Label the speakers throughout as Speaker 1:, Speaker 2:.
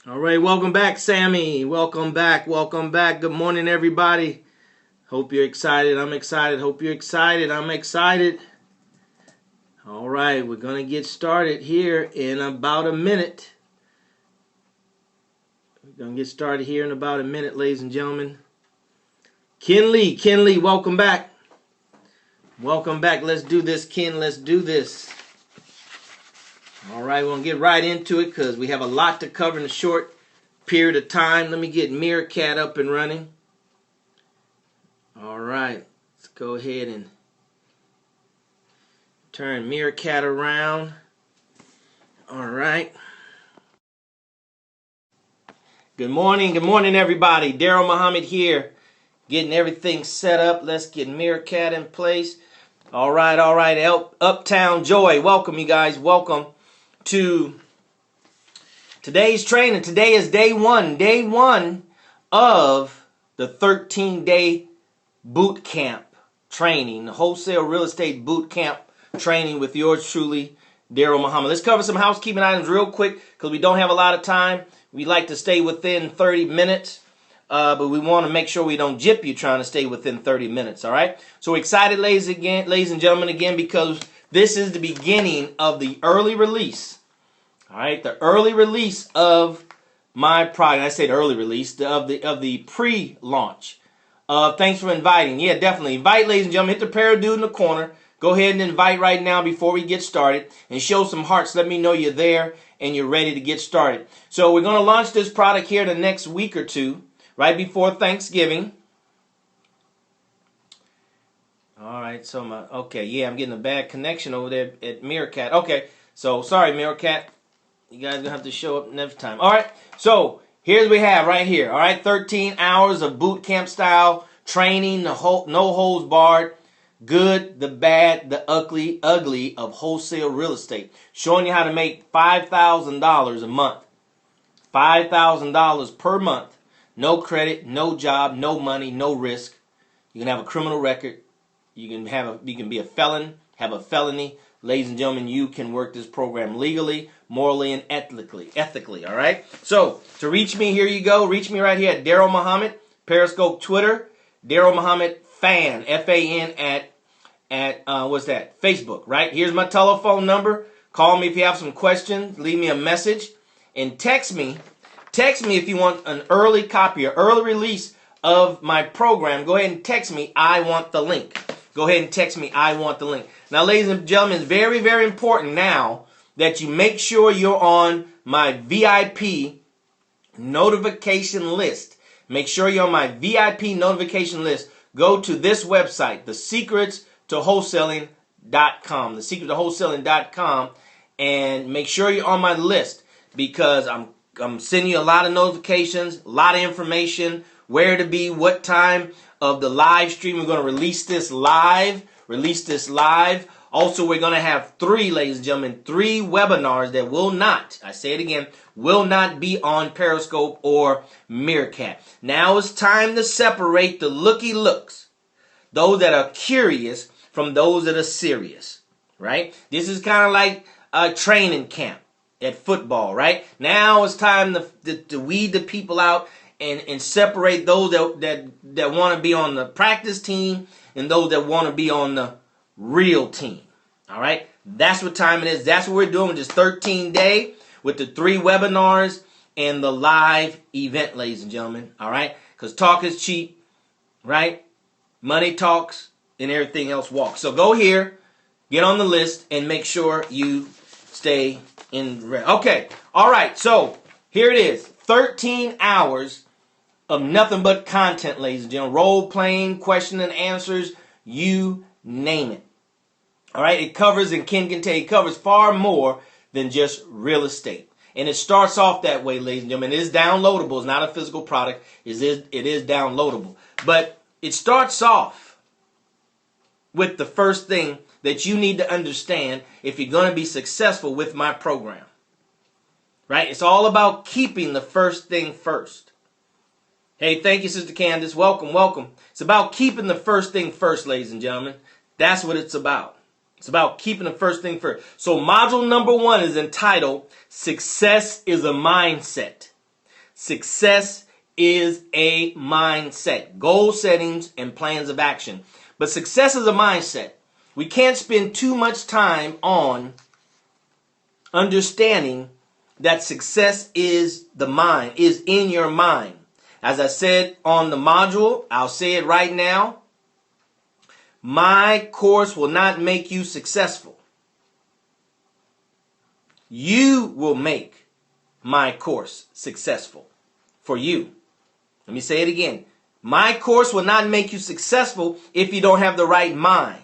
Speaker 1: All right, welcome back, Sammy. Welcome back. Good morning, everybody. Hope you're excited. I'm excited. Hope you're excited. I'm excited. All right, we're going to get started here in about a minute. Ladies and gentlemen. Ken Lee, welcome back. Welcome back. Let's do this, Ken. Let's do this. All right, we're going to get right into it because we have a lot to cover in a short period of time. Let me get Meerkat up and running. All right, let's go ahead and turn Meerkat around. All right. Good morning, everybody. DarrellMuhammad here, getting everything set up. Let's get Meerkat in place. All right. Uptown Joy, welcome you guys. Welcome to today's training. Today is day one of the 13-day boot camp training, the wholesale real estate boot camp training with yours truly, DarrellMuhammad. Let's cover some housekeeping items real quick because we don't have a lot of time. We like to stay within 30 minutes, but we want to make sure we don't jip you trying to stay within 30 minutes, all right? So excited, ladies and gentlemen, again, because this is the beginning of the early release, all right? The early release of my product. I say the early release, of the pre-launch. Thanks for inviting. Yeah, definitely. Invite, ladies and gentlemen. Hit the parrot dude in the corner. Go ahead and invite right now before we get started and show some hearts. Let me know you're there and you're ready to get started. So we're going to launch this product here the next week or two, right before Thanksgiving. All right, so I'm getting a bad connection over there at Meerkat. Okay, so sorry, Meerkat. You guys are going to have to show up next time. All right, so here's what we have right here. All right, 13 hours of boot camp style training, no holds barred. Good, the bad, the ugly of wholesale real estate. Showing you how to make $5,000 a month. $5,000 per month. No credit, no job, no money, no risk. You can have a criminal record. You can be a felon, have a felony. Ladies and gentlemen, you can work this program legally, morally, and ethically, all right? So, to reach me, here you go. Reach me right here at DarrellMuhammad, Periscope, Twitter, DarrellMuhammad Fan, F-A-N, at Facebook, right? Here's my telephone number. Call me if you have some questions. Leave me a message. And text me. Text me if you want an early copy or early release of my program. Go ahead and text me, I want the link. Go ahead and text me, I want the link. Now, ladies and gentlemen, it's very, very important now that you make sure you're on my VIP notification list. Make sure you're on my VIP notification list. Go to this website, thesecretstowholesaling.com, thesecretstowholesaling.com, and make sure you're on my list because I'm sending you a lot of notifications, a lot of information, where to be, what time of the live stream. We're going to release this live. Also, we're going to have ladies and gentlemen, 3 webinars that will not, I say it again, will not be on Periscope or Meerkat. Now it's time to separate the looky-looks, those that are curious from those that are serious, right? This is kind of like a training camp at football, right? Now it's time to weed the people out and separate those that want to be on the practice team and those that want to be on the real team, all right? That's what time it is. That's what we're doing with this 13-day with the 3 webinars and the live event, ladies and gentlemen, all right? Because talk is cheap, right? Money talks and everything else walks. So go here, get on the list, and make sure you stay in. Okay, all right, so here it is. 13 hours of nothing but content, ladies and gentlemen. Role-playing, question and answers, you name it. All right, it covers, and Ken can tell you, it covers far more than just real estate. And it starts off that way, ladies and gentlemen. It is downloadable. It's not a physical product. It is downloadable. But it starts off with the first thing that you need to understand if you're going to be successful with my program. Right? It's all about keeping the first thing first. Hey, thank you, Sister Candace. Welcome. It's about keeping the first thing first, ladies and gentlemen. That's what it's about. It's about keeping the first thing first. So module number 1 is entitled, Success is a Mindset. Success is a mindset. Goal settings and plans of action. But success is a mindset. We can't spend too much time on understanding that success is the mind, is in your mind. As I said on the module, I'll say it right now. My course will not make you successful. You will make my course successful for you. Let me say it again. My course will not make you successful if you don't have the right mind.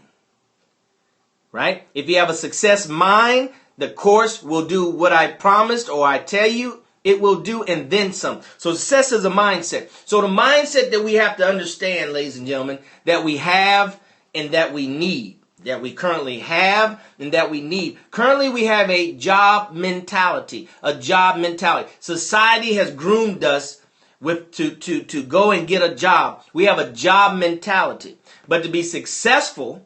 Speaker 1: Right? If you have a success mind, the course will do what I promised or I tell you it will do and then some. So success is a mindset. So the mindset that we have to understand, ladies and gentlemen, that we have and that we need, that we currently have and that we need. Currently we have a job mentality, Society has groomed us to go and get a job. We have a job mentality. But to be successful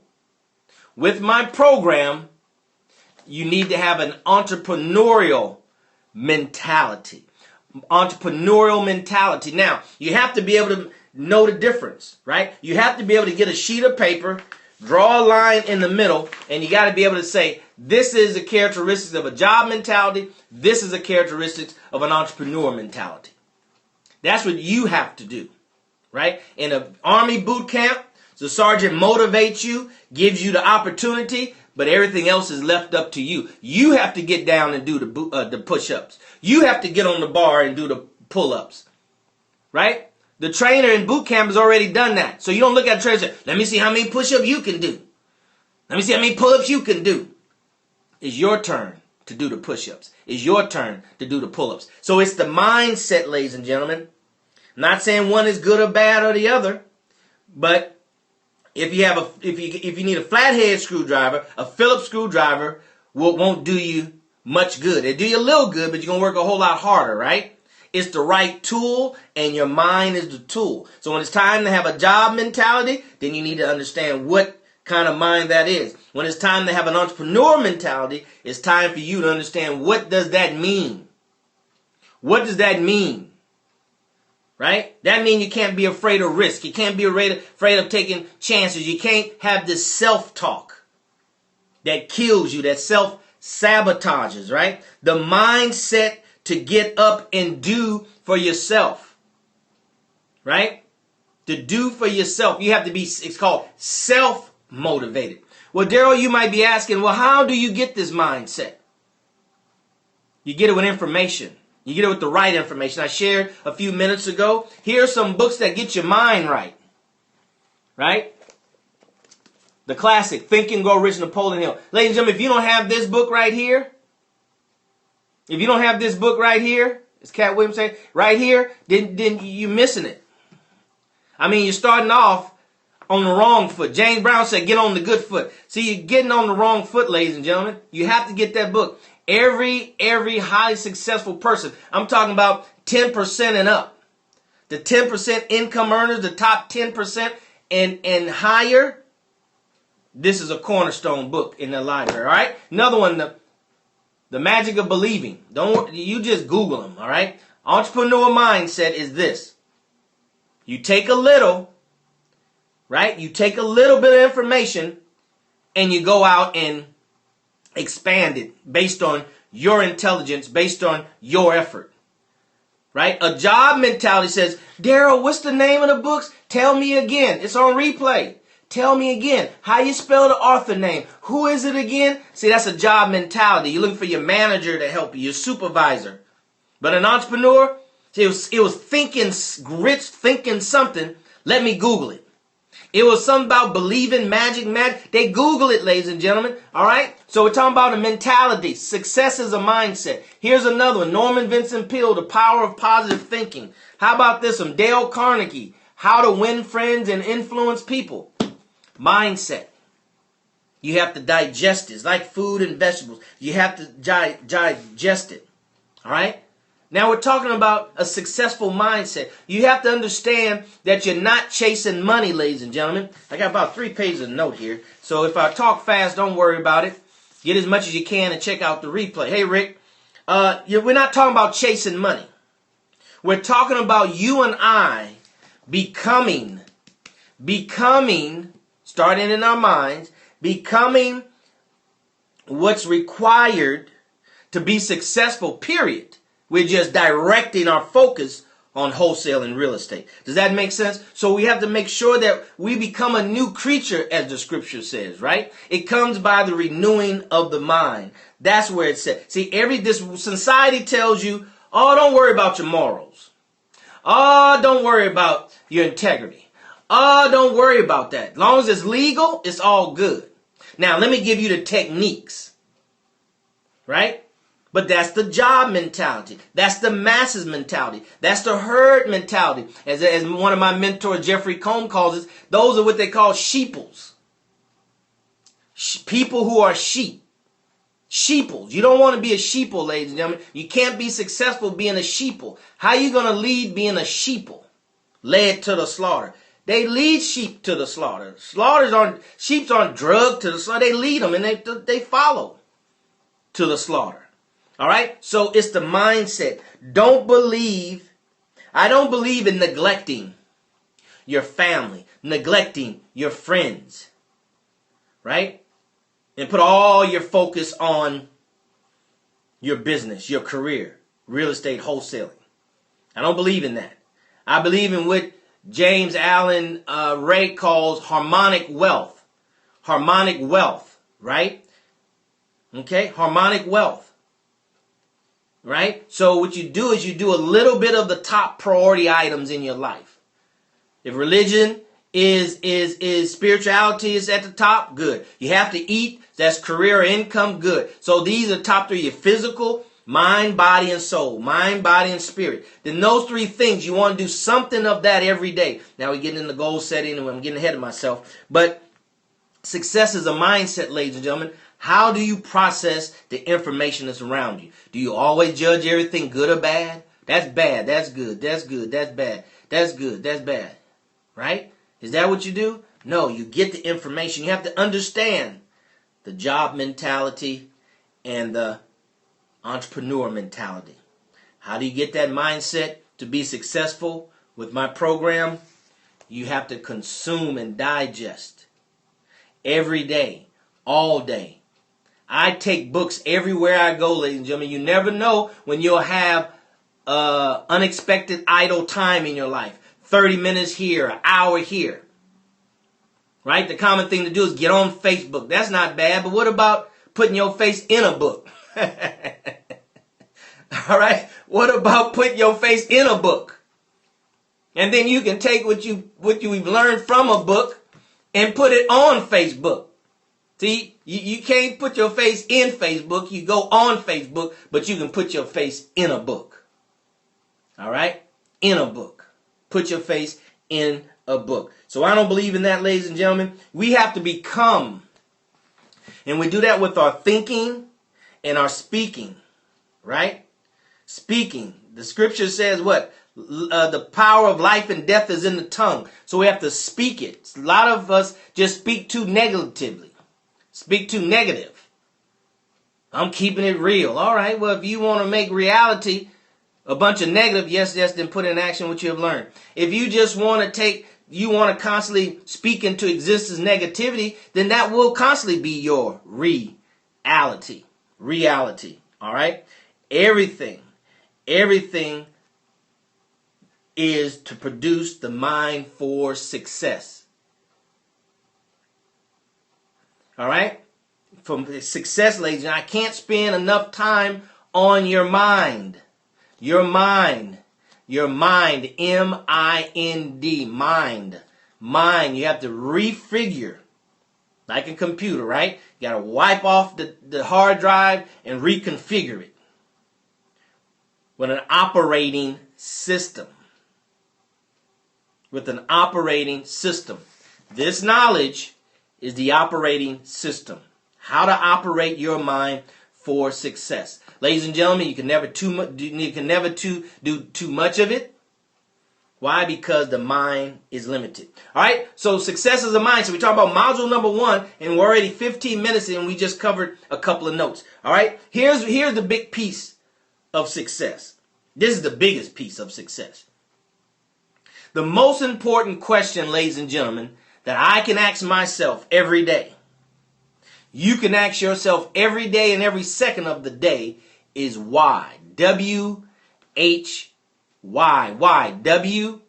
Speaker 1: with my program, you need to have an entrepreneurial mentality. Now, you have to be able to know the difference, right? You have to be able to get a sheet of paper, draw a line in the middle, and you got to be able to say, this is the characteristics of a job mentality. This is the characteristics of an entrepreneur mentality. That's what you have to do, right? In an Army boot camp, the sergeant motivates you, gives you the opportunity, but everything else is left up to you. You have to get down and do the push-ups. You have to get on the bar and do the pull-ups, right? The trainer in boot camp has already done that. So you don't look at the trainer and say, let me see how many push-ups you can do. Let me see how many pull-ups you can do. It's your turn to do the push-ups. It's your turn to do the pull-ups. So it's the mindset, ladies and gentlemen. I'm not saying one is good or bad or the other, but if you need a flathead screwdriver, a Phillips screwdriver won't do you much good. It'll do you a little good, but you're going to work a whole lot harder, right? It's the right tool, and your mind is the tool. So when it's time to have a job mentality, then you need to understand what kind of mind that is. When it's time to have an entrepreneur mentality, it's time for you to understand, what does that mean? What does that mean? Right? That means you can't be afraid of risk. You can't be afraid of taking chances. You can't have this self-talk that kills you, that self-sabotages, right? The mindset to get up and do for yourself, right? To do for yourself. You have to be, it's called self-motivated. Well, Darrell, you might be asking, well, how do you get this mindset? You get it with information. You get it with the right information. I shared a few minutes ago. Here are some books that get your mind right. Right? The classic, Think and Grow Rich, Napoleon Hill. Ladies and gentlemen, if you don't have this book right here, as Cat Williams said, right here, then you're missing it. I mean, you're starting off on the wrong foot. James Brown said, get on the good foot. See, you're getting on the wrong foot, ladies and gentlemen. You have to get that book. Every highly successful person, I'm talking about 10% and up. The 10% income earners, the top 10% and higher, this is a cornerstone book in the library, all right? Another one, The Magic of Believing. You just Google them, all right? Entrepreneur mindset is this. You take a little, right? You take a little bit of information and you go out and expand it based on your intelligence, based on your effort, right? A job mentality says, Darrell, what's the name of the books? Tell me again. It's on replay. Tell me again. How you spell the author name? Who is it again? See, that's a job mentality. You're looking for your manager to help you, your supervisor. But an entrepreneur, it was thinking rich, thinking something. Let me Google it. It was something about believing magic. They Google it, ladies and gentlemen. All right? So we're talking about a mentality. Success is a mindset. Here's another one. Norman Vincent Peale, The Power of Positive Thinking. How about this one? Dale Carnegie, How to Win Friends and Influence People. Mindset. You have to digest it. It's like food and vegetables. You have to digest it. All right? Now we're talking about a successful mindset. You have to understand that you're not chasing money, ladies and gentlemen. I got about 3 pages of note here. So if I talk fast, don't worry about it. Get as much as you can and check out the replay. Hey, Rick, we're not talking about chasing money. We're talking about you and I becoming, starting in our minds, becoming what's required to be successful, period. We're just directing our focus on wholesale and real estate. Does that make sense? So we have to make sure that we become a new creature, as the scripture says, right? It comes by the renewing of the mind. That's where it's at. See, this society tells you, oh, don't worry about your morals. Oh, don't worry about your integrity. Oh, don't worry about that. As long as it's legal, it's all good. Now, let me give you the techniques, right? But that's the job mentality. That's the masses mentality. That's the herd mentality. As one of my mentors, Jeffrey Combs, calls it, those are what they call sheeples. People who are sheep. Sheeples. You don't want to be a sheeple, ladies and gentlemen. You can't be successful being a sheeple. How are you going to lead being a sheeple? Led to the slaughter. They lead sheep to the slaughter. Sheep aren't drugged to the slaughter. They lead them and they follow to the slaughter. All right? So it's the mindset. I don't believe in neglecting your family, neglecting your friends. Right? And put all your focus on your business, your career, real estate wholesaling. I don't believe in that. I believe in what James Allen Ray calls harmonic wealth. Harmonic wealth, right? Okay, harmonic wealth. Right? So what you do is you do a little bit of the top priority items in your life. If religion is spirituality is at the top, good. You have to eat, that's career or income, good. So these are top three: your physical, mind, body, and soul. Mind, body, and spirit. Then those three things, you want to do something of that every day. Now we're getting into goal setting and I'm getting ahead of myself. But success is a mindset, ladies and gentlemen. How do you process the information that's around you? Do you always judge everything good or bad? That's bad. That's good. That's good. That's bad. That's good. That's bad. Right? Is that what you do? No, you get the information. You have to understand the job mentality and the entrepreneur mentality. How do you get that mindset to be successful with my program? You have to consume and digest every day, all day. I take books everywhere I go, ladies and gentlemen. You never know when you'll have unexpected idle time in your life. 30 minutes here, an hour here. Right? The common thing to do is get on Facebook. That's not bad, but what about putting your face in a book? All right? What about putting your face in a book? And then you can take what you've learned from a book and put it on Facebook. See, you can't put your face in Facebook. You go on Facebook, but you can put your face in a book. All right? In a book. Put your face in a book. So I don't believe in that, ladies and gentlemen. We have to become, and we do that with our thinking and our speaking, right? Speaking. The scripture says what? The power of life and death is in the tongue. So we have to speak it. A lot of us just speak too negatively. Speak too negative. I'm keeping it real. All right, well, if you want to make reality a bunch of negative, yes, then put in action what you have learned. If you just want to constantly speak into existence negativity, then that will constantly be your reality. Reality. All right? Everything is to produce the mind for success. All right? For success, ladies, I can't spend enough time on your mind. Your mind. Your mind. M-I-N-D. Mind. Mind. You have to refigure. Like a computer, right? You got to wipe off the hard drive and reconfigure it. With an operating system. With an operating system. This knowledge is the operating system. How to operate your mind for success. Ladies and gentlemen, you can never do too much of it. Why? Because the mind is limited. All right? So success is a mind. So we talk about module number 1, and we're already 15 minutes in, and we just covered a couple of notes. All right? Here's the big piece of success. This is the biggest piece of success. The most important question, ladies and gentlemen, that I can ask myself every day, you can ask yourself every day and every second of the day, is why. W-H-Y. Why? W-H-Y.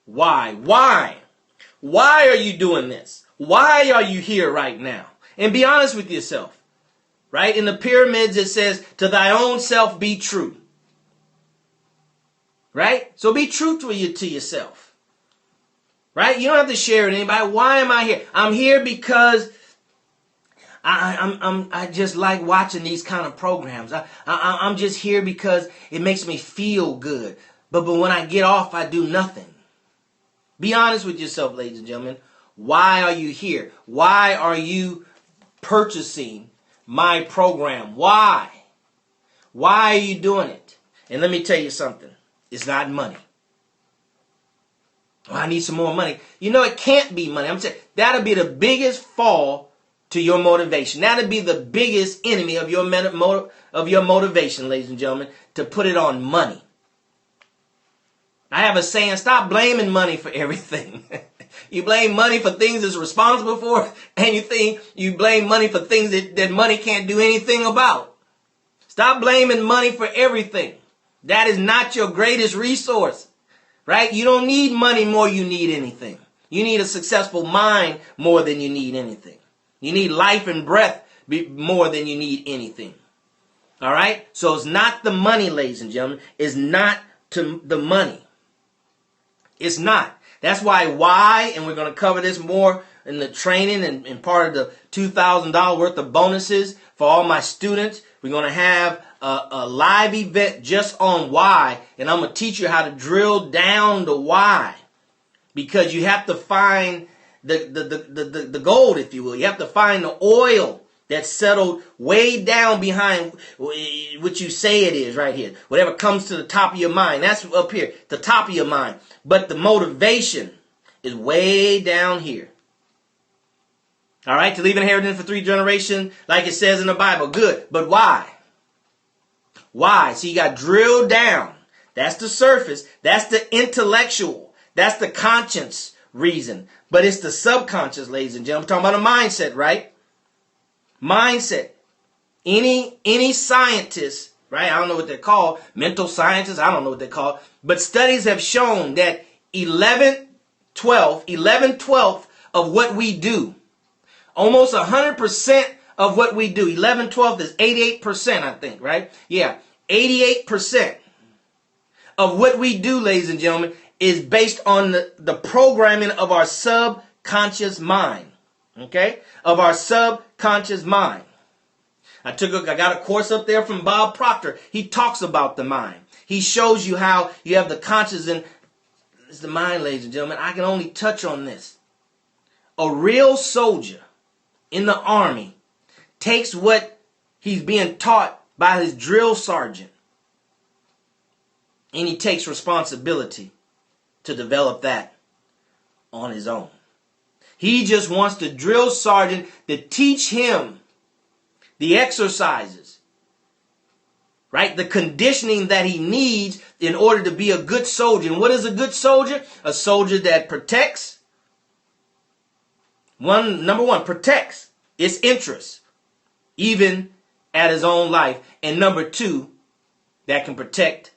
Speaker 1: Why? Why are you doing this? Why are you here right now? And be honest with yourself. Right? In the pyramids it says, to thy own self be true. Right? So be truthful to yourself. Right? You don't have to share with anybody. Why am I here? I'm here because I just like watching these kind of programs. I'm just here because it makes me feel good. But when I get off, I do nothing. Be honest with yourself, ladies and gentlemen. Why are you here? Why are you purchasing my program? Why? Why are you doing it? And let me tell you something. It's not money. Oh, I need some more money. You know, it can't be money. I'm saying that'll be the biggest fall to your motivation. That'll be the biggest enemy of your motivation, ladies and gentlemen, to put it on money. I have a saying, stop blaming money for everything. You blame money for things it's responsible for, and you blame money for things that money can't do anything about. Stop blaming money for everything. That is not your greatest resource, right? You don't need money more than you need anything. You need a successful mind more than you need anything. You need life and breath more than you need anything. All right? So it's not the money, ladies and gentlemen. It's not to the money. It's not. That's why, and we're going to cover this more in the training and part of the $2,000 worth of bonuses for all my students. We're going to have a live event just on why, and I'm going to teach you how to drill down the why, because you have to find the gold, if you will. You have to find the oil that's settled way down behind what you say it is right here. Whatever comes to the top of your mind, that's up here, the top of your mind. But the motivation is way down here. All right, to leave an inheritance for 3 generations, like it says in the Bible. Good, but why? Why? So you got drilled down. That's the surface. That's the intellectual. That's the conscience reason. But it's the subconscious, ladies and gentlemen. I'm talking about a mindset, right? Mindset. Any scientist, right? I don't know what they're called. Mental scientists, I don't know what they're called. But studies have shown that 11/12 of what we do, almost 100% of what we do, 11/12 is 88%, I think, right? Yeah, 88% of what we do, ladies and gentlemen, is based on the programming of our subconscious mind. Okay? Of our subconscious mind. I got a course up there from Bob Proctor. He talks about the mind. He shows you how you have the conscious and it's the mind, ladies and gentlemen. I can only touch on this. A real soldier in the army takes what he's being taught by his drill sergeant, and he takes responsibility to develop that on his own. He just wants the drill sergeant to teach him the exercises, right? The conditioning that he needs in order to be a good soldier. And what is a good soldier? A soldier that protects. Number one, protects its interests, even at his own life. And number two, that can protect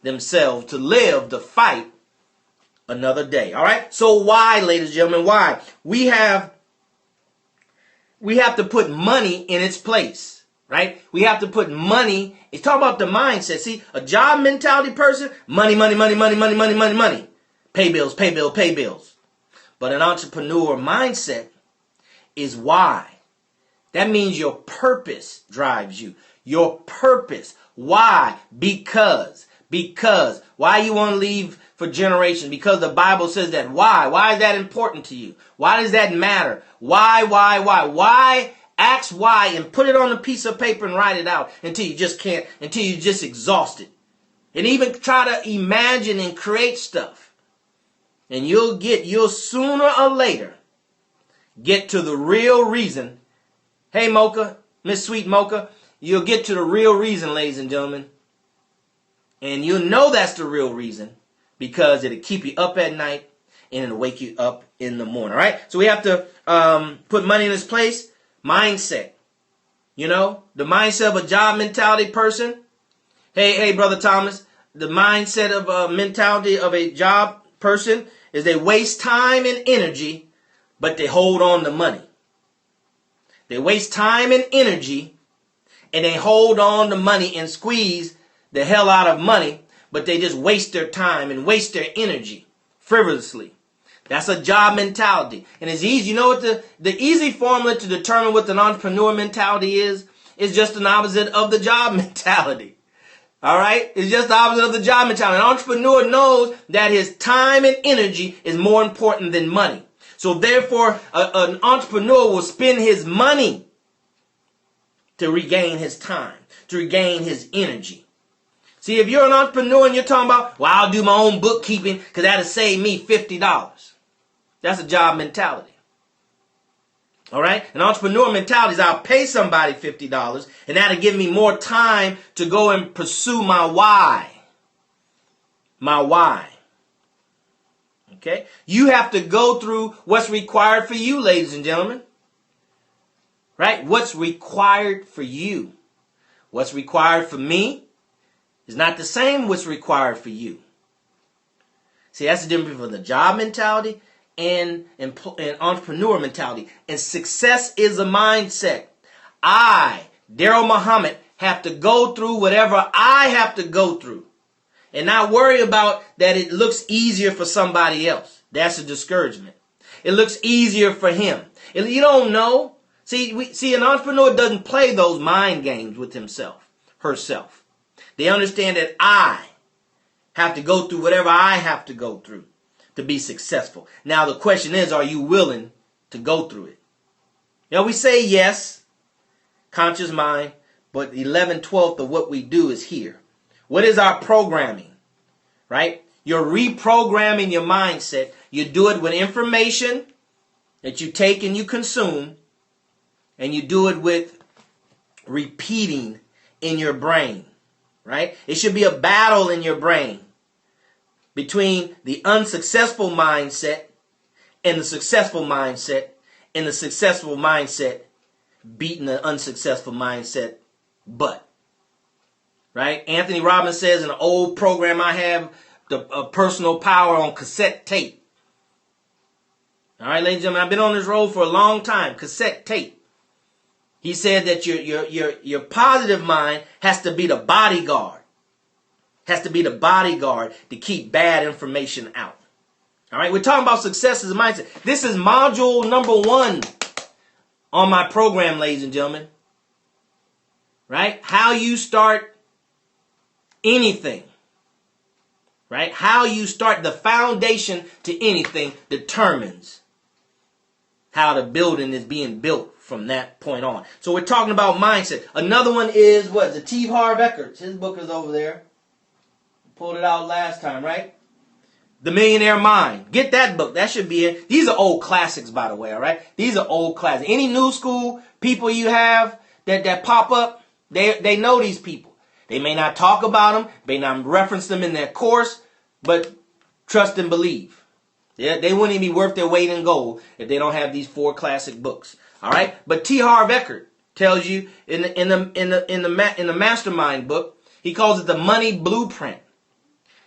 Speaker 1: themselves to live the fight another day. All right. So why, ladies and gentlemen, why? We have to put money in its place, right? We have to put money. It's talking about the mindset. See, a job mentality person, money, money, money, money, money, money, money, money. Pay bills, pay bills, pay bills. But an entrepreneur mindset is why. That means your purpose drives you. Your purpose. Why? Because. Why you want to leave for generations? Because the Bible says that. Why? Why is that important to you? Why does that matter? Why? Why? Ask why and put it on a piece of paper and write it out until you just can't, until you're just exhausted. And even try to imagine and create stuff. And you'll sooner or later get to the real reason. Hey, Mocha, Miss Sweet Mocha, you'll get to the real reason, ladies and gentlemen, And you'll know that's the real reason because it'll keep you up at night and it'll wake you up in the morning. All right? So we have to put money in its place. Mindset. You know, the mindset of a job mentality person. Hey, Brother Thomas. The mindset of a mentality of a job person is they waste time and energy, but they hold on to money. They waste time and energy, and they hold on to money and squeeze the hell out of money, but they just waste their time and waste their energy frivolously. That's a job mentality. And it's easy. You know what the easy formula to determine what an entrepreneur mentality is just an opposite of the job mentality. All right? It's just the opposite of the job mentality. An entrepreneur knows that his time and energy is more important than money. So therefore, an entrepreneur will spend his money to regain his time, to regain his energy. See, if you're an entrepreneur and you're talking about, well, I'll do my own bookkeeping because that'll save me $50. That's a job mentality. All right? An entrepreneur mentality is I'll pay somebody $50 and that'll give me more time to go and pursue my why. My why. Okay? You have to go through what's required for you, ladies and gentlemen. Right? What's required for you. What's required for me is not the same what's required for you. See, that's the difference between the job mentality and entrepreneur mentality. And success is a mindset. I, DarrellMuhammad, have to go through whatever I have to go through. And not worry about that it looks easier for somebody else. That's a discouragement. It looks easier for him. You don't know. See, an entrepreneur doesn't play those mind games with himself, herself. They understand that I have to go through whatever I have to go through to be successful. Now, the question is, are you willing to go through it? You know, we say yes, conscious mind, but 11/12 of what we do is here. What is our programming? Right? You're reprogramming your mindset. You do it with information that you take and you consume, and you do it with repeating in your brain. Right? It should be a battle in your brain between the unsuccessful mindset and the successful mindset, and the successful mindset beating the unsuccessful mindset butt. Right? Anthony Robbins says in an old program I have, the personal power on cassette tape. All right, ladies and gentlemen, I've been on this road for a long time. Cassette tape. He said that your positive mind has to be the bodyguard. Has to be the bodyguard to keep bad information out. All right, we're talking about success as a mindset. This is module number 1 on my program, ladies and gentlemen. Right? How you start anything. Right? How you start the foundation to anything determines how the building is being built from that point on. So we're talking about mindset. Another one is what? The T. Harv Ekert's. His book is over there. Pulled it out last time, right? The Millionaire Mind. Get that book. That should be it. These are old classics, by the way, all right? These are old classics. Any new school people you have that pop up, they know these people. They may not talk about them, may not reference them in their course, but trust and believe. Yeah, they wouldn't even be worth their weight in gold if they don't have these 4 classic books. All right, but T. Harv Ekert tells you in the Mastermind book, he calls it the money blueprint.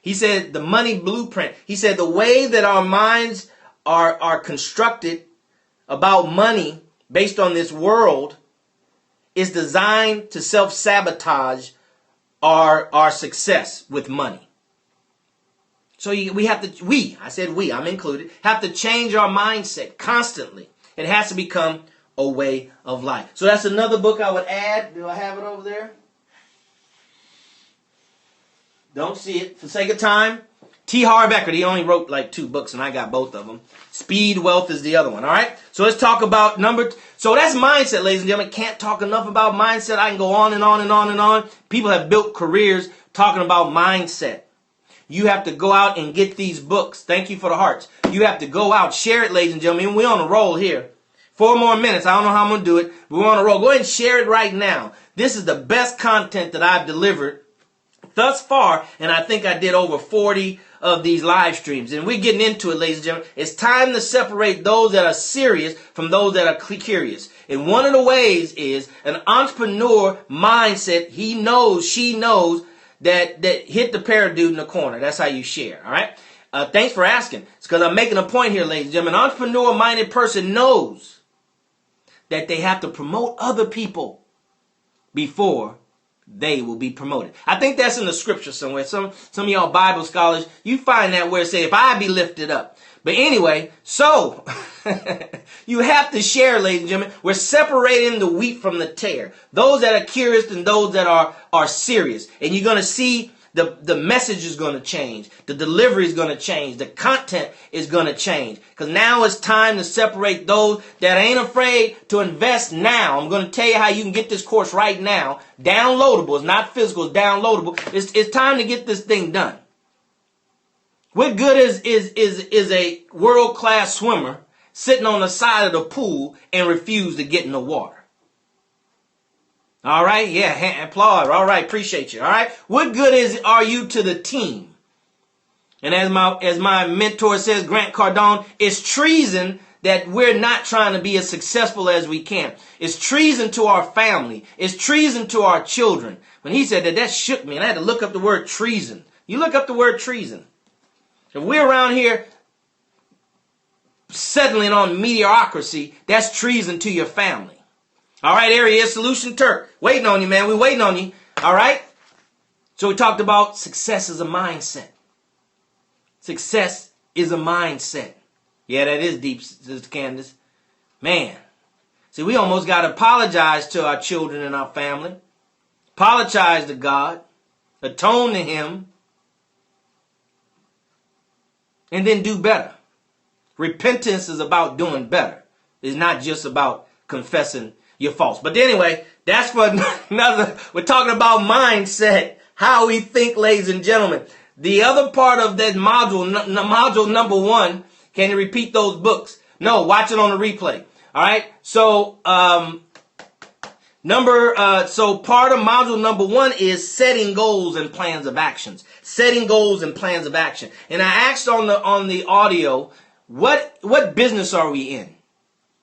Speaker 1: He said the money blueprint. He said the way that our minds are constructed about money based on this world is designed to self-sabotage our success with money. So I'm included, have to change our mindset constantly. It has to become a way of life. So that's another book I would add. Do I have it over there? Don't see it. For sake of time, T. Harv Ekert, he only wrote like 2 books and I got both of them. Speed Wealth is the other one, all right? So let's talk about so that's mindset, ladies and gentlemen. Can't talk enough about mindset. I can go on and on and on and on. People have built careers talking about mindset. You have to go out and get these books. Thank you for the hearts. You have to go out, share it, ladies and gentlemen. We're on a roll here. 4 more minutes. I don't know how I'm going to do it. But we're on a roll. Go ahead and share it right now. This is the best content that I've delivered thus far, and I think I did over 40 of these live streams, and we're getting into it, ladies and gentlemen. It's time to separate those that are serious from those that are curious. And one of the ways is an entrepreneur mindset. He knows, she knows that hit the parrot dude in the corner. That's how you share, all right? Thanks for asking. It's because I'm making a point here, ladies and gentlemen. An entrepreneur-minded person knows that they have to promote other people before they will be promoted. I think that's in the scripture somewhere. Some of y'all Bible scholars, you find that where it says, if I be lifted up. But anyway, so you have to share, ladies and gentlemen. We're separating the wheat from the tare. Those that are curious and those that are serious. And you're going to see the message is going to change. The delivery is going to change. The content is going to change. Because now it's time to separate those that ain't afraid to invest now. I'm going to tell you how you can get this course right now. Downloadable. It's not physical. It's downloadable. It's time to get this thing done. What good is a world-class swimmer sitting on the side of the pool and refuse to get in the water? All right, yeah, applaud. All right, appreciate you. All right, what good are you to the team? And as my mentor says, Grant Cardone, it's treason that we're not trying to be as successful as we can. It's treason to our family. It's treason to our children. When he said that shook me, and I had to look up the word treason. You look up the word treason. If we're around here settling on mediocrity, that's treason to your family. All right, there he is, Solution Turk. Waiting on you, man. We're waiting on you. All right? So we talked about success is a mindset. Success is a mindset. Yeah, that is deep, Sister Candace. Man. See, we almost got to apologize to our children and our family. Apologize to God. Atone to Him. And then do better. Repentance is about doing better. It's not just about confessing your faults. But anyway, that's for another. We're talking about mindset, how we think, ladies and gentlemen. The other part of that module number 1, can you repeat those books? No, watch it on the replay. All right. So, so part of module number 1 is setting goals and plans of actions. Setting goals and plans of action. And I asked on the audio, what business are we in?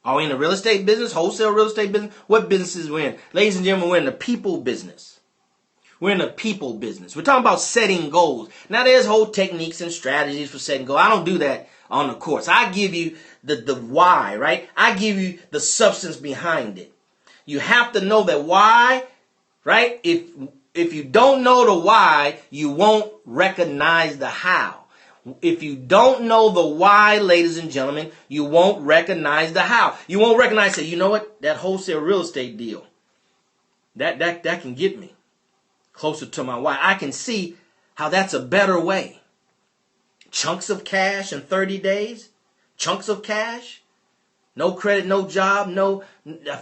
Speaker 1: Are we in the real estate business, wholesale real estate business? What businesses we're in? Ladies and gentlemen, we're in the people business. We're in the people business. We're talking about setting goals. Now, there's whole techniques and strategies for setting goals. I don't do that on the course. I give you the why, right? I give you the substance behind it. You have to know that why, right? If you don't know the why, you won't recognize the how. If you don't know the why, ladies and gentlemen, you won't recognize the how. You won't recognize, say, you know what? That wholesale real estate deal, that can get me closer to my why. I can see how that's a better way. Chunks of cash in 30 days. Chunks of cash. No credit, no job, no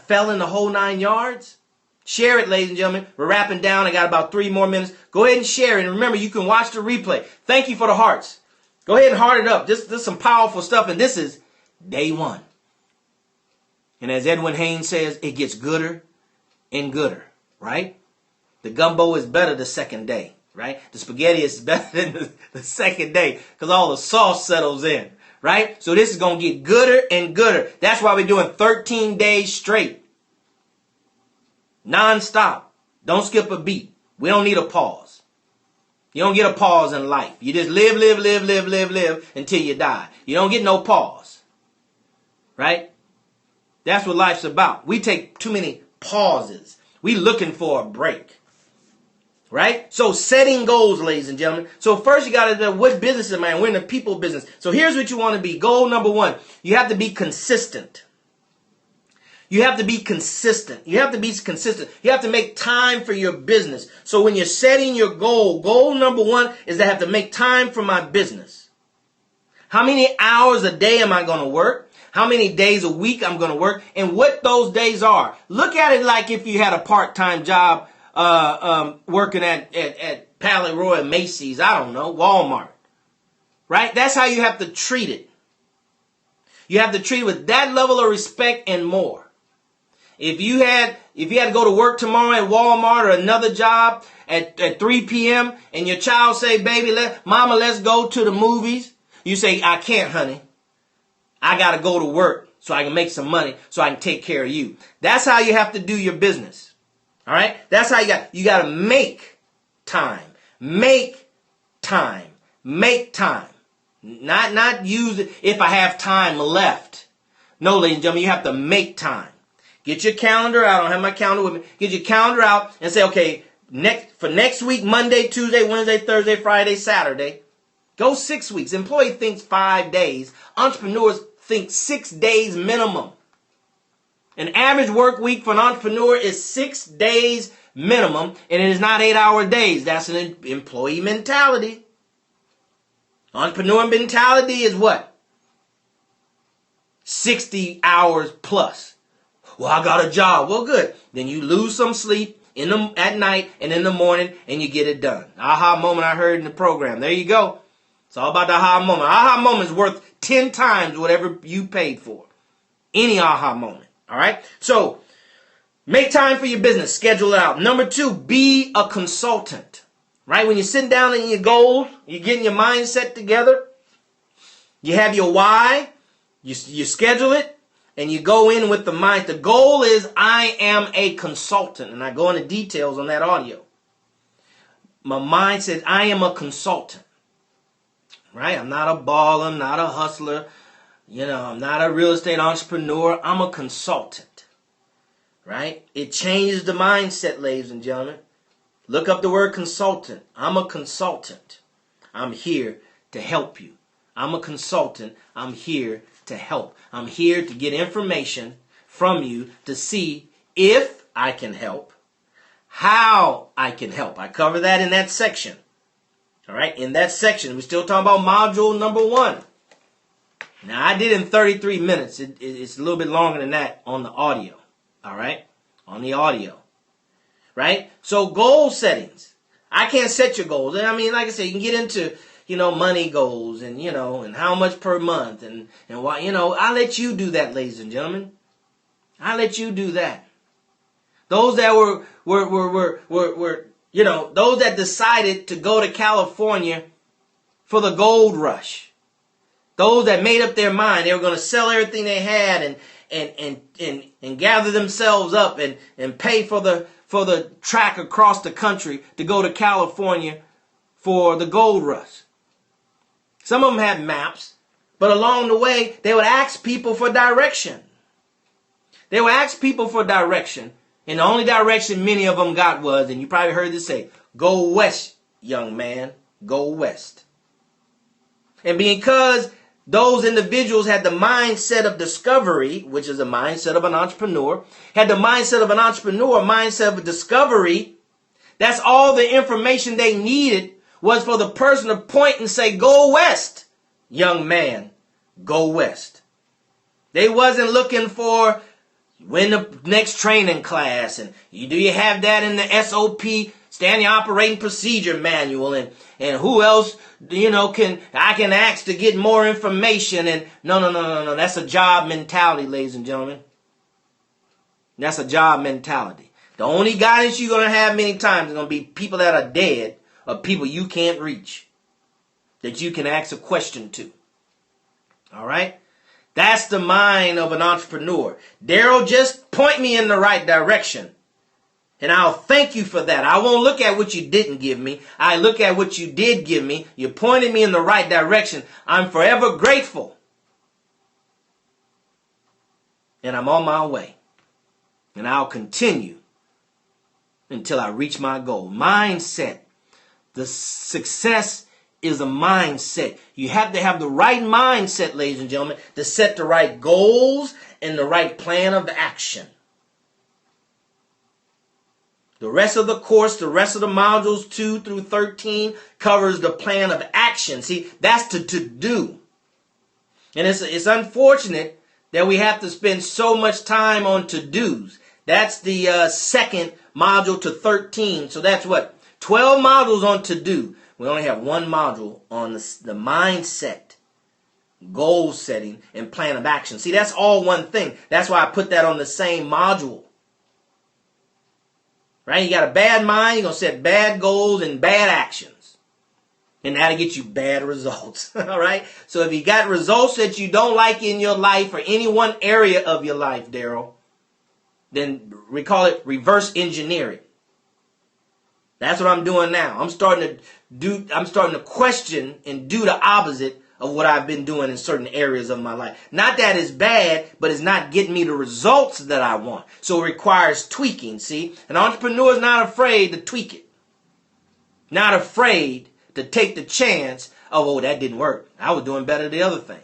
Speaker 1: fell in the whole 9 yards. Share it, ladies and gentlemen. We're wrapping down. I got about 3 more minutes. Go ahead and share it. And remember, you can watch the replay. Thank you for the hearts. Go ahead and heart it up. This is some powerful stuff. And this is day 1. And as Edwin Haynes says, it gets gooder and gooder, right? The gumbo is better the second day, right? The spaghetti is better than the second day because all the sauce settles in, right? So this is going to get gooder and gooder. That's why we're doing 13 days straight. Non-stop. Don't skip a beat. We don't need a pause. You don't get a pause in life. You just live until you die. You don't get no pause. Right? That's what life's about. We take too many pauses. We looking for a break. Right? So setting goals, ladies and gentlemen. So first you got to know what business am I in? We're in the people business. So here's what you want to be. Goal number 1. You have to be consistent. You have to be consistent. You have to be consistent. You have to make time for your business. So when you're setting your goal number 1 is to have to make time for my business. How many hours a day am I going to work? How many days a week I'm going to work? And what those days are. Look at it like if you had a part-time job working at Palais Royal, Macy's, I don't know, Walmart. Right? That's how you have to treat it. You have to treat it with that level of respect and more. If you had to go to work tomorrow at Walmart or another job at 3 p.m. and your child say, baby, mama, let's go to the movies. You say, I can't, honey. I got to go to work so I can make some money so I can take care of you. That's how you have to do your business. All right? That's how you got to make time. Make time. Make time. Not use it if I have time left. No, ladies and gentlemen, you have to make time. Get your calendar out. I don't have my calendar with me. Get your calendar out and say, okay, for next week, Monday, Tuesday, Wednesday, Thursday, Friday, Saturday. Go 6 weeks. Employee thinks 5 days. Entrepreneurs think 6 days minimum. An average work week for an entrepreneur is 6 days minimum, and it is not 8-hour days. That's an employee mentality. Entrepreneur mentality is what? 60 hours plus. Well, I got a job. Well, good. Then you lose some sleep at night and in the morning, and you get it done. Aha moment I heard in the program. There you go. It's all about the aha moment. Aha moment is worth 10 times whatever you paid for. Any aha moment. All right? So, make time for your business. Schedule it out. Number 2, be a consultant. Right? When you're sitting down in your goals, you're getting your mindset together. You have your why. You schedule it. And you go in with the mind. The goal is I am a consultant. And I go into details on that audio. My mind says I am a consultant. Right? I'm not a baller. I'm not a hustler. I'm not a real estate entrepreneur. I'm a consultant. Right? It changes the mindset, ladies and gentlemen. Look up the word consultant. I'm a consultant. I'm here to help you. I'm a consultant. I'm here to help. I'm here to get information from you to see if I can help, how I can help. I cover that in that section. All right, in that section, we're still talking about module number 1. Now, I did it in 33 minutes. It's a little bit longer than that on the audio. All right, on the audio. Right? So goal settings. I can't set your goals. And I mean, like I said, you can get into, money goals and, and how much per month and why, I'll let you do that, ladies and gentlemen. I'll let you do that. Those that were those that decided to go to California for the gold rush. Those that made up their mind, they were going to sell everything they had and gather themselves up and pay for the track across the country to go to California for the gold rush. Some of them had maps, but along the way, they would ask people for direction. They would ask people for direction, and the only direction many of them got was, and you probably heard this say, go west, young man, go west. And because those individuals had the mindset of discovery, which is the mindset of an entrepreneur, had the mindset of an entrepreneur, mindset of discovery. That's all the information they needed was for the person to point and say, go west, young man, go west. They wasn't looking for when the next training class and do you have that in the SOP, standard operating procedure manual, and who else I can ask to get more information. And no. That's a job mentality, ladies and gentlemen. That's a job mentality. The only guidance you're going to have many times is going to be people that are dead or people you can't reach that you can ask a question to. All right? That's the mind of an entrepreneur. Darrell, just point me in the right direction. And I'll thank you for that. I won't look at what you didn't give me. I look at what you did give me. You pointed me in the right direction. I'm forever grateful. And I'm on my way. And I'll continue until I reach my goal. Mindset. The success is a mindset. You have to have the right mindset, ladies and gentlemen, to set the right goals and the right plan of action. The rest of the course, the rest of the modules 2 through 13 covers the plan of action. See, that's to do. And it's unfortunate that we have to spend so much time on to-dos. That's the second module to 13. So that's what? 12 modules on to-do. We only have one module on the mindset, goal setting, and plan of action. See, that's all one thing. That's why I put that on the same module. Right? You got a bad mind, you're going to set bad goals and bad actions. And that'll get you bad results. All right? So if you got results that you don't like in your life or any one area of your life, Darrell, then we call it reverse engineering. That's what I'm doing now. I'm starting to question and do the opposite of what I've been doing in certain areas of my life. Not that it's bad, but it's not getting me the results that I want. So it requires tweaking, see? An entrepreneur is not afraid to tweak it. Not afraid to take the chance of, oh, that didn't work. I was doing better the other thing.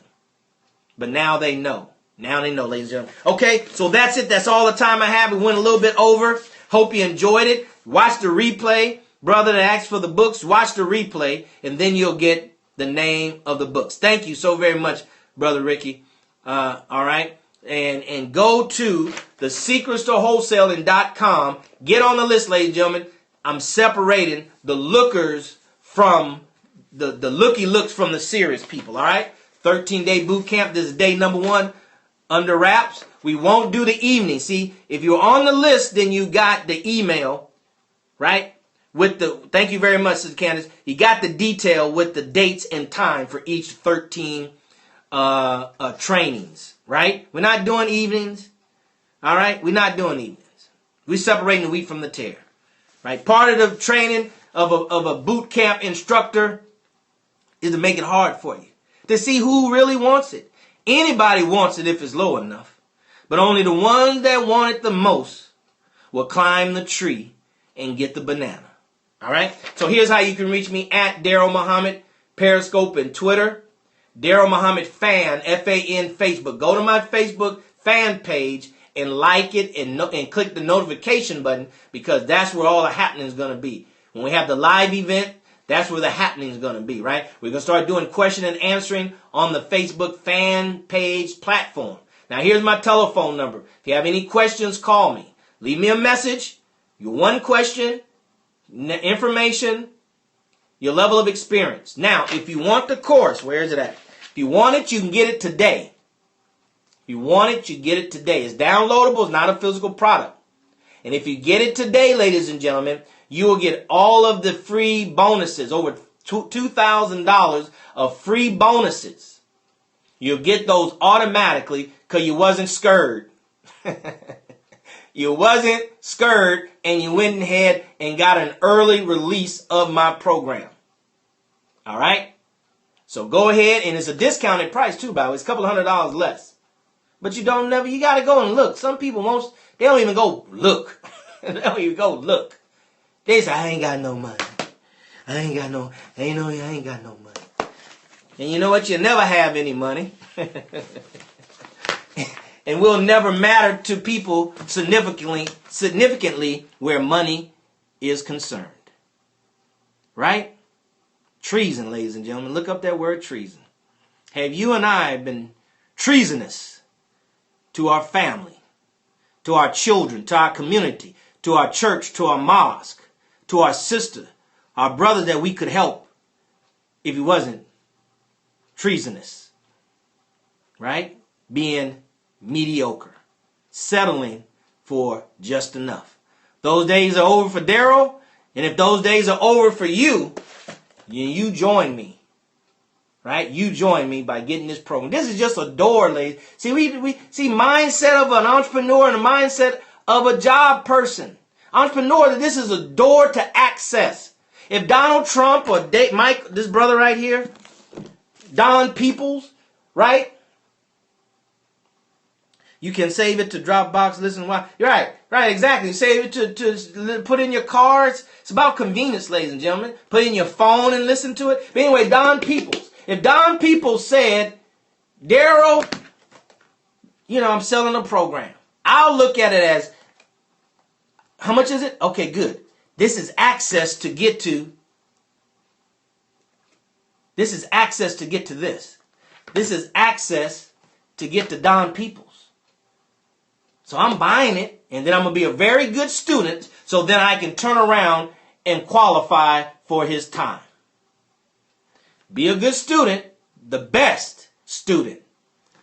Speaker 1: But now they know. Now they know, ladies and gentlemen. Okay, so that's it. That's all the time I have. We went a little bit over. Hope you enjoyed it. Watch the replay. Brother that asked for the books, watch the replay, and then you'll get the name of the books. Thank you so very much, Brother Ricky. All right? And go to thesecretstoWholesaling.com. Get on the list, ladies and gentlemen. I'm separating the lookers from the looky looks from the serious people. All right? 13-day boot camp. This is day number 1 under wraps. We won't do the evening. See, if you're on the list, then you got the email, right? Thank you very much, Sister Candace. You got the detail with the dates and time for each 13 trainings, right? We're not doing evenings, all right? We're not doing evenings. We're separating the wheat from the tare, right? Part of the training of a boot camp instructor is to make it hard for you, to see who really wants it. Anybody wants it if it's low enough, but only the ones that want it the most will climb the tree and get the banana. All right? So here's how you can reach me at DarrellMuhammad, Periscope and Twitter. DarrellMuhammad Fan, F-A-N, Facebook. Go to my Facebook fan page and like it and click the notification button, because that's where all the happening is going to be. When we have the live event, that's where the happening is going to be, right? We're going to start doing question and answering on the Facebook fan page platform. Now, here's my telephone number. If you have any questions, call me. Leave me a message, your one question, information, your level of experience. Now, if you want the course, where is it at? If you want it, you can get it today. If you want it, you get it today. It's downloadable. It's not a physical product. And if you get it today, ladies and gentlemen, you will get all of the free bonuses, over $2,000 of free bonuses. You'll get those automatically because you wasn't scared. You wasn't scared, and you went ahead and got an early release of my program. All right? So go ahead, and it's a discounted price too, by the way. It's a couple $100 less. But you got to go and look. Some people they don't even go look. They don't even go look. They say, I ain't got no money. I ain't got no money. And you know what? You never have any money. And will never matter to people significantly where money is concerned. Right? Treason, ladies and gentlemen. Look up that word treason. Have you and I been treasonous to our family, to our children, to our community, to our church, to our mosque, to our sister, our brother that we could help if he wasn't treasonous? Right? Being mediocre, settling for just enough. Those days are over for Darrell, and if those days are over for you, you join me. Right? You join me by getting this program. This is just a door, ladies. See, we see mindset of an entrepreneur and a mindset of a job person. Entrepreneur, this is a door to access. If Donald Trump or Mike, this brother right here, Don Peoples, right? You can save it to Dropbox, listen while. You're right, exactly. Save it to put in your cards. It's about convenience, ladies and gentlemen. Put in your phone and listen to it. But anyway, Don Peoples. If Don Peoples said, Darrell, I'm selling a program, I'll look at it as, how much is it? Okay, good. This is access to get to. This is access to get to this. This is access to get to Don Peoples. So I'm buying it, and then I'm going to be a very good student, so then I can turn around and qualify for his time. Be a good student, the best student,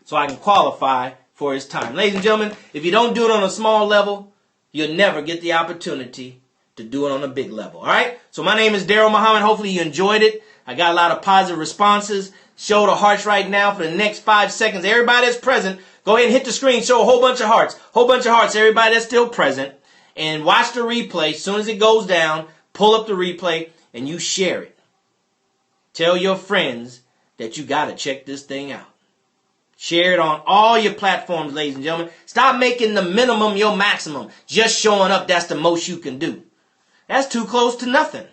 Speaker 1: so I can qualify for his time. Ladies and gentlemen, if you don't do it on a small level, you'll never get the opportunity to do it on a big level. All right? So my name is DarrellMuhammad. Hopefully you enjoyed it. I got a lot of positive responses. Show the hearts right now for the next 5 seconds. Everybody that's present, go ahead and hit the screen. Show a whole bunch of hearts. Whole bunch of hearts. Everybody that's still present. And watch the replay. As soon as it goes down, pull up the replay and you share it. Tell your friends that you got to check this thing out. Share it on all your platforms, ladies and gentlemen. Stop making the minimum your maximum. Just showing up, that's the most you can do. That's too close to nothing.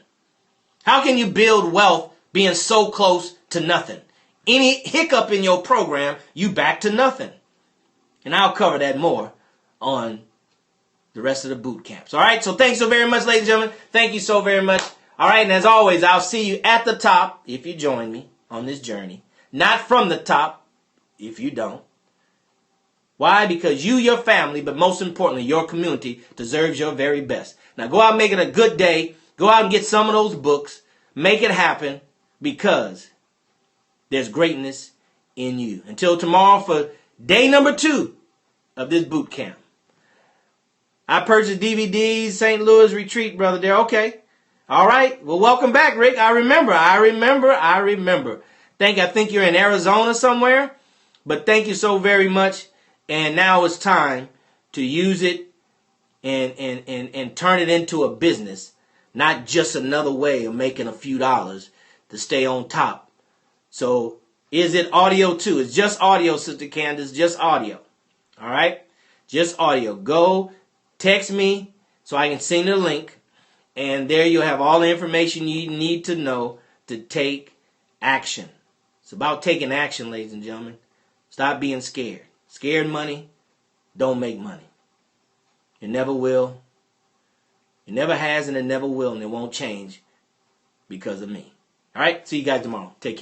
Speaker 1: How can you build wealth being so close to nothing? Any hiccup in your program, you back to nothing. And I'll cover that more on the rest of the boot camps. All right, so thanks so very much, ladies and gentlemen. Thank you so very much. All right, and as always, I'll see you at the top if you join me on this journey. Not from the top if you don't. Why? Because you, your family, but most importantly, your community deserves your very best. Now go out and make it a good day. Go out and get some of those books. Make it happen because there's greatness in you. Until tomorrow for day number 2 of this boot camp. I purchased DVDs, St. Louis retreat, Brother Darrell. Okay. All right. Well, welcome back, Rick. I remember. I think you're in Arizona somewhere. But thank you so very much. And now it's time to use it and turn it into a business. Not just another way of making a few dollars to stay on top. So is it audio too? It's just audio, Sister Candace. Just audio. All right? Just audio. Go text me so I can send you the link. And there you'll have all the information you need to know to take action. It's about taking action, ladies and gentlemen. Stop being scared. Scared money don't make money. It never will. It never has and it never will, and it won't change because of me. All right? See you guys tomorrow. Take care.